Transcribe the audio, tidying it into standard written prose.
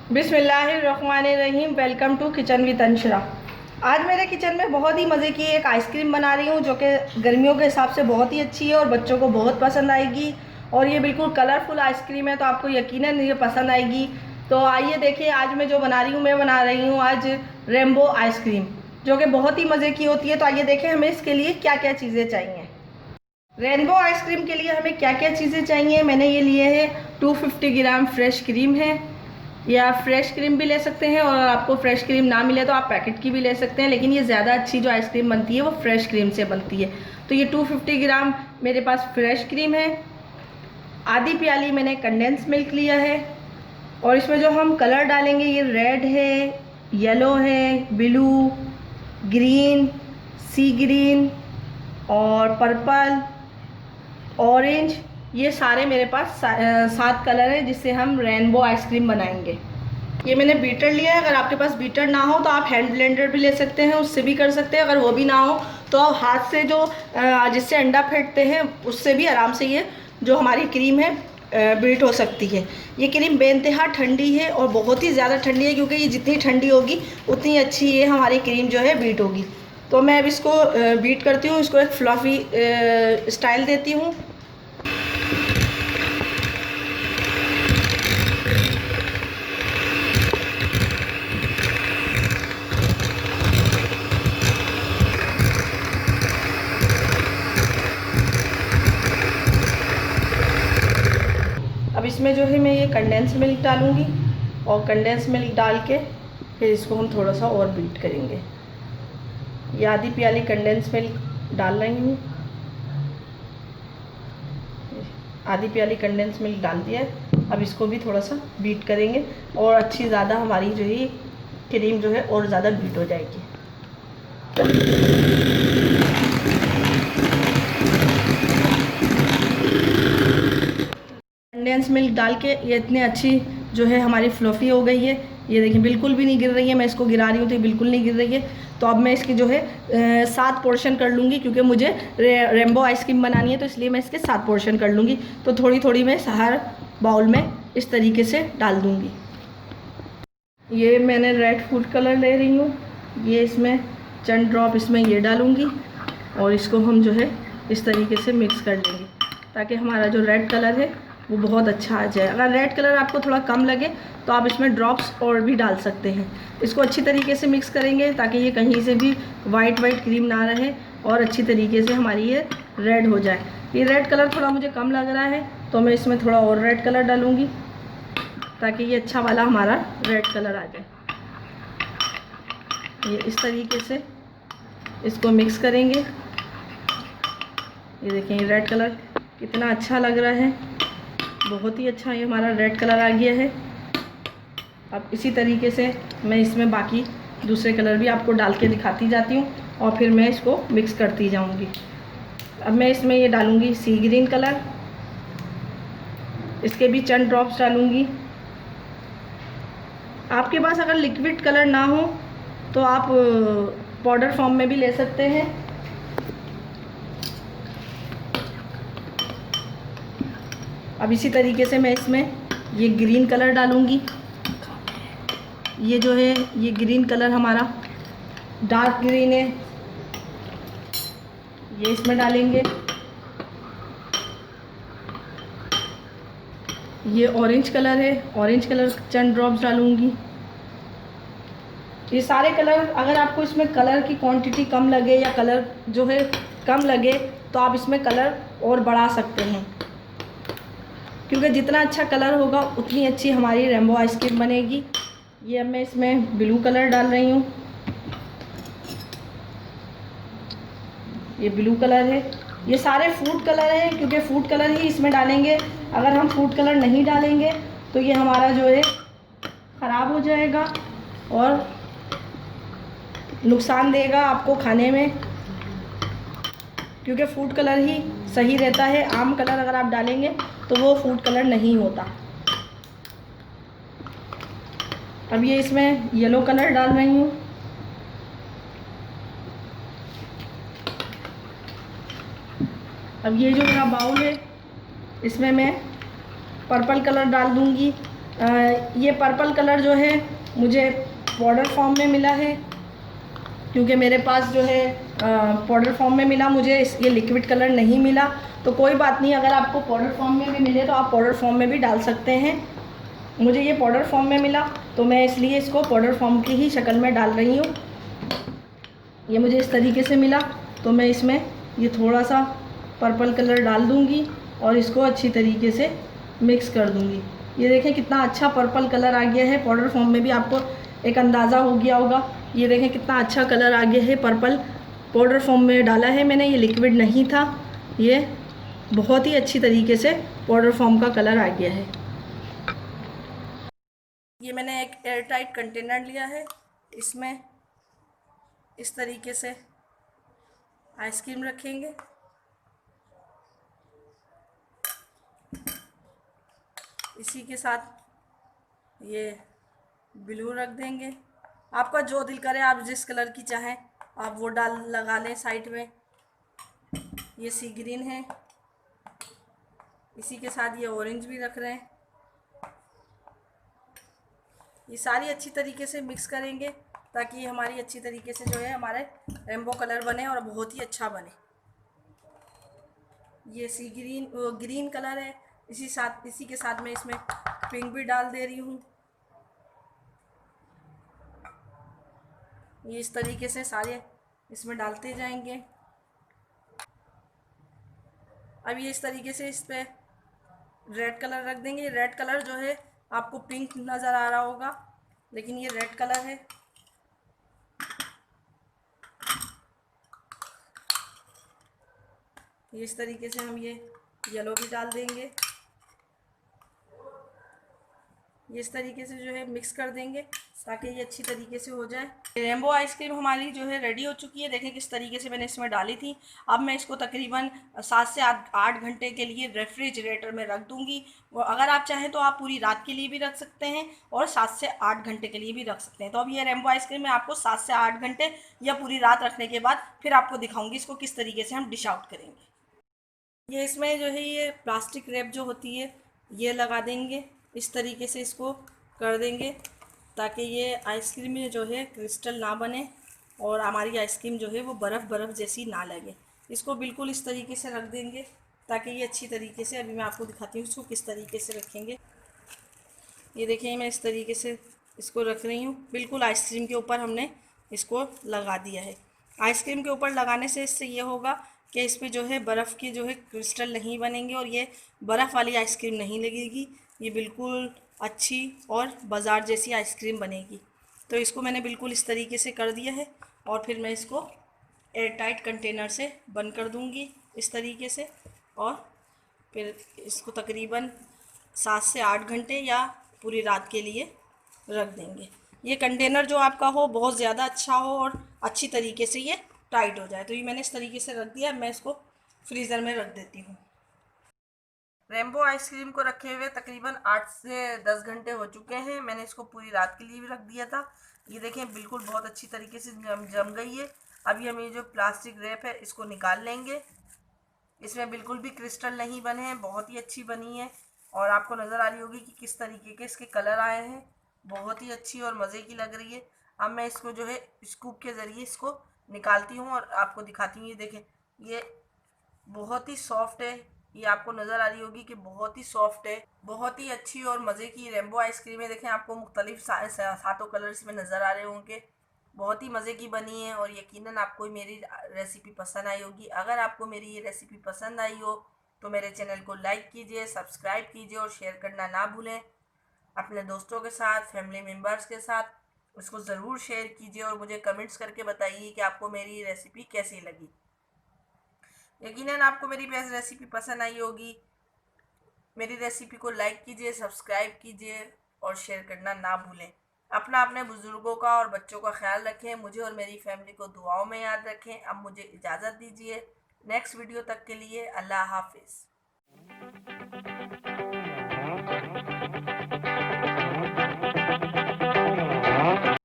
बिस्मिल्लाहिर्रहमानिर्रहीम। Welcome to kitchen with Anshara. आज मेरे किचन में बहुत ही मज़े की एक आइसक्रीम बना रही हूँ जो कि गर्मियों के हिसाब से बहुत ही अच्छी है और बच्चों को बहुत पसंद आएगी। और ये बिल्कुल कलरफुल आइसक्रीम है तो आपको यकीनन ये पसंद आएगी। तो आइए देखिए आज मैं जो बना रही हूँ, मैं बना रही हूँ आज रेनबो आइसक्रीम जो कि बहुत ही मज़े की होती है। तो आइए देखें हमें इसके लिए क्या क्या चीज़ें चाहिए। रेनबो आइसक्रीम के लिए हमें क्या क्या चीज़ें चाहिए। मैंने ये लिए है 250 ग्राम फ्रेश क्रीम है, या फ्रेश क्रीम भी ले सकते हैं, और आपको फ्रेश क्रीम ना मिले तो आप पैकेट की भी ले सकते हैं, लेकिन ये ज़्यादा अच्छी जो आइसक्रीम बनती है वो फ्रेश क्रीम से बनती है। तो ये 250 ग्राम मेरे पास फ्रेश क्रीम है। आधी प्याली मैंने कंडेंस मिल्क लिया है, और इसमें जो हम कलर डालेंगे ये रेड है, येलो है, ब्लू, ग्रीन, सी ग्रीन और पर्पल, ऑरेंज, ये सारे मेरे पास 7 कलर हैं जिससे हम रेनबो आइसक्रीम बनाएंगे। ये मैंने बीटर लिया है। अगर आपके पास बीटर ना हो तो आप हैंड ब्लेंडर भी ले सकते हैं, उससे भी कर सकते हैं। अगर वो भी ना हो तो आप हाथ से जो जिससे अंडा फेंटते हैं उससे भी आराम से ये जो हमारी क्रीम है बीट हो सकती है। ये क्रीम बेइंतहा ठंडी है और बहुत ही ज़्यादा ठंडी है, क्योंकि ये जितनी ठंडी होगी उतनी अच्छी ये हमारी क्रीम जो है बीट होगी। तो मैं अब इसको बीट करती हूँ, इसको एक फ्लफ़ी स्टाइल देती हूँ। अब इसमें जो है मैं ये कंडेंस मिल्क डालूँगी, और कंडेंस मिल्क डाल के फिर इसको हम थोड़ा सा और बीट करेंगे। ये आधी प्याली कंडेंस मिल्क डाल रही हूँ, आधी प्याली कंडेंस मिल्क डाल दिया है। अब इसको भी थोड़ा सा बीट करेंगे और अच्छी ज़्यादा हमारी जो है क्रीम जो है और ज़्यादा बीट हो जाएगी। कंडेंस मिल्क डाल के ये इतनी अच्छी जो है हमारी फ्लफ़ी हो गई है। ये देखिए बिल्कुल भी नहीं गिर रही है, मैं इसको गिरा रही हूँ तो ये बिल्कुल नहीं गिर रही है। तो अब मैं इसकी जो है 7 पोर्शन कर लूँगी, क्योंकि मुझे रेनबो आइसक्रीम बनानी है तो इसलिए मैं इसके 7 पोर्शन कर लूँगी। तो थोड़ी थोड़ी मैं हर बाउल में इस तरीके से डाल दूँगी। ये मैंने रेड फूड कलर ले रही हूँ, ये इसमें चंद ड्रॉप इसमें ये डालूँगी, और इसको हम जो है इस तरीके से मिक्स कर लेंगे ताकि हमारा जो रेड कलर है वो बहुत अच्छा आ जाए। अगर रेड कलर आपको थोड़ा कम लगे तो आप इसमें ड्रॉप्स और भी डाल सकते हैं। इसको अच्छी तरीके से मिक्स करेंगे ताकि ये कहीं से भी वाइट क्रीम ना रहे और अच्छी तरीके से हमारी ये रेड हो जाए। ये रेड कलर थोड़ा मुझे कम लग रहा है तो मैं इसमें थोड़ा और रेड कलर डालूँगी ताकि ये अच्छा वाला हमारा रेड कलर आ जाए। ये इस तरीके से इसको मिक्स करेंगे। ये देखें रेड कलर कितना अच्छा लग रहा है, बहुत ही अच्छा ये हमारा रेड कलर आ गया है। अब इसी तरीके से मैं इसमें बाकी दूसरे कलर भी आपको डाल के दिखाती जाती हूँ और फिर मैं इसको मिक्स करती जाऊँगी। अब मैं इसमें ये डालूँगी सी ग्रीन कलर, इसके भी चंद ड्रॉप्स डालूँगी। आपके पास अगर लिक्विड कलर ना हो तो आप पाउडर फॉर्म में भी ले सकते हैं। अब इसी तरीके से मैं इसमें ये ग्रीन कलर डालूँगी। ये जो है ये ग्रीन कलर हमारा डार्क ग्रीन है, ये इसमें डालेंगे। ये ऑरेंज कलर है, ऑरेंज कलर चंद ड्रॉप्स डालूँगी। ये सारे कलर, अगर आपको इसमें कलर की क्वांटिटी कम लगे या कलर जो है कम लगे तो आप इसमें कलर और बढ़ा सकते हैं, क्योंकि जितना अच्छा कलर होगा उतनी अच्छी हमारी रेनबो आइसक्रीम बनेगी। ये अब मैं इसमें ब्लू कलर डाल रही हूँ, ये ब्लू कलर है। ये सारे फूड कलर हैं क्योंकि फूड कलर ही इसमें डालेंगे। अगर हम फूड कलर नहीं डालेंगे तो ये हमारा जो है ख़राब हो जाएगा और नुकसान देगा आपको खाने में, क्योंकि फूड कलर ही सही रहता है। आम कलर अगर आप डालेंगे तो वो फूड कलर नहीं होता। अब ये इसमें येलो कलर डाल रही हूँ। अब ये जो मेरा बाउल है इसमें मैं पर्पल कलर डाल दूँगी, ये पर्पल कलर जो है मुझे पाउडर फॉर्म में मिला है, क्योंकि मेरे पास जो है पाउडर फॉर्म में मिला, मुझे ये लिक्विड कलर नहीं मिला। तो कोई बात नहीं, अगर आपको पाउडर फॉर्म में भी मिले तो आप पाउडर फॉर्म में भी डाल सकते हैं। मुझे ये पाउडर फॉर्म में मिला तो मैं इसलिए इसको पाउडर फॉर्म की ही शक्ल में डाल रही हूँ। ये मुझे इस तरीके से मिला तो मैं इसमें ये थोड़ा सा पर्पल कलर डाल दूँगी और इसको अच्छी तरीके से मिक्स कर दूँगी। ये देखें कितना अच्छा पर्पल कलर आ गया है। पाउडर फॉर्म में भी आपको एक अंदाज़ा हो गया होगा। ये देखें कितना अच्छा कलर आ गया है। पर्पल पाउडर फॉर्म में डाला है मैंने, ये लिक्विड नहीं था। ये बहुत ही अच्छी तरीके से पाउडर फॉर्म का कलर आ गया है। ये मैंने एक एयर टाइट कंटेनर लिया है, इसमें इस तरीके से आइसक्रीम रखेंगे। इसी के साथ ये ब्लू रख देंगे। आपका जो दिल करे, आप जिस कलर की चाहें आप वो डाल लगा लें साइड में। ये सी ग्रीन है, इसी के साथ ये ऑरेंज भी रख रहे हैं। ये सारी अच्छी तरीके से मिक्स करेंगे ताकि हमारी अच्छी तरीके से जो है हमारे रेनबो कलर बने और बहुत ही अच्छा बने। ये सी ग्रीन ग्रीन कलर है, इसी के साथ मैं इसमें पिंक भी डाल दे रही हूँ। ये इस तरीके से सारे इसमें डालते जाएंगे। अब ये इस तरीके से इस पर रेड कलर रख देंगे। रेड कलर जो है आपको पिंक नज़र आ रहा होगा, लेकिन ये रेड कलर है। ये इस तरीके से हम ये येलो भी डाल देंगे। ये इस तरीके से जो है मिक्स कर देंगे ताकि ये अच्छी तरीके से हो जाए। रेनबो आइसक्रीम हमारी जो है रेडी हो चुकी है। देखें किस तरीके से मैंने इसमें डाली थी। अब मैं इसको तकरीबन 7 से 8 घंटे के लिए रेफ्रिजरेटर में रख दूंगी। वो अगर आप चाहें तो आप पूरी रात के लिए भी रख सकते हैं और 7 से 8 घंटे के लिए भी रख सकते हैं। तो अब ये रेनबो आइसक्रीम मैं आपको 7 से 8 घंटे या पूरी रात रखने के बाद फिर आपको दिखाऊँगी इसको किस तरीके से हम डिश आउट करेंगे। ये इसमें जो है ये प्लास्टिक रैप जो होती है ये लगा देंगे। इस तरीके से इसको कर देंगे ताकि ये आइसक्रीम में जो है क्रिस्टल ना बने और हमारी आइसक्रीम जो है वो बर्फ़ जैसी ना लगे। इसको बिल्कुल इस तरीके से रख देंगे ताकि ये अच्छी तरीके से, अभी मैं आपको दिखाती हूँ इसको किस तरीके से रखेंगे। ये देखें मैं इस तरीके से इसको रख रही हूँ। बिल्कुल आइसक्रीम के ऊपर हमने इसको लगा दिया है। आइसक्रीम के ऊपर लगाने से इससे ये होगा कि इस पे जो है बर्फ़ के जो है क्रिस्टल नहीं बनेंगे और ये बर्फ़ वाली आइसक्रीम नहीं लगेगी। ये बिल्कुल अच्छी और बाज़ार जैसी आइसक्रीम बनेगी। तो इसको मैंने बिल्कुल इस तरीके से कर दिया है और फिर मैं इसको एयर टाइट कंटेनर से बंद कर दूँगी इस तरीके से और फिर इसको तकरीबन 7 से 8 घंटे या पूरी रात के लिए रख देंगे। ये कंटेनर जो आपका हो बहुत ज़्यादा अच्छा हो और अच्छी तरीके से ये टाइट हो जाए। तो ये मैंने इस तरीके से रख दिया। मैं इसको फ्रीज़र में रख देती हूँ। रेनबो आइसक्रीम को रखे हुए तकरीबन 8 से 10 घंटे हो चुके हैं। मैंने इसको पूरी रात के लिए भी रख दिया था। ये देखें बिल्कुल बहुत अच्छी तरीके से जम गई है। अभी हम ये जो प्लास्टिक रैप है इसको निकाल लेंगे। इसमें बिल्कुल भी क्रिस्टल नहीं बने हैं, बहुत ही अच्छी बनी है और आपको नज़र आ रही होगी कि किस तरीके के इसके कलर आए हैं। बहुत ही अच्छी और मज़े की लग रही है। अब मैं इसको जो है स्कूप के ज़रिए इसको निकालती हूँ और आपको दिखाती हूँ। ये देखें ये बहुत ही सॉफ्ट है। ये आपको नज़र आ रही होगी कि बहुत ही सॉफ्ट है। बहुत ही अच्छी और मज़े की रेनबो आइसक्रीम है। देखें आपको मुख्तलिफ सातों कलर्स में नज़र आ रहे होंगे। बहुत ही मज़े की बनी है और यकीनन आपको मेरी रेसिपी पसंद आई होगी। अगर आपको मेरी ये रेसिपी पसंद आई हो तो मेरे चैनल को लाइक कीजिए, सब्सक्राइब कीजिए और शेयर करना ना भूलें। अपने दोस्तों के साथ, फैमिली मेम्बर्स के साथ इसको ज़रूर शेयर कीजिए और मुझे कमेंट्स करके बताइए कि आपको मेरी रेसिपी कैसी लगी। यकीनन आपको मेरी रेसिपी पसंद आई होगी। मेरी रेसिपी को लाइक कीजिए, सब्सक्राइब कीजिए और शेयर करना ना भूलें। अपने बुज़ुर्गों का और बच्चों का ख्याल रखें। मुझे और मेरी फैमिली को दुआओं में याद रखें। अब मुझे इजाज़त दीजिए। नेक्स्ट वीडियो तक के लिए अल्लाह हाफिज़।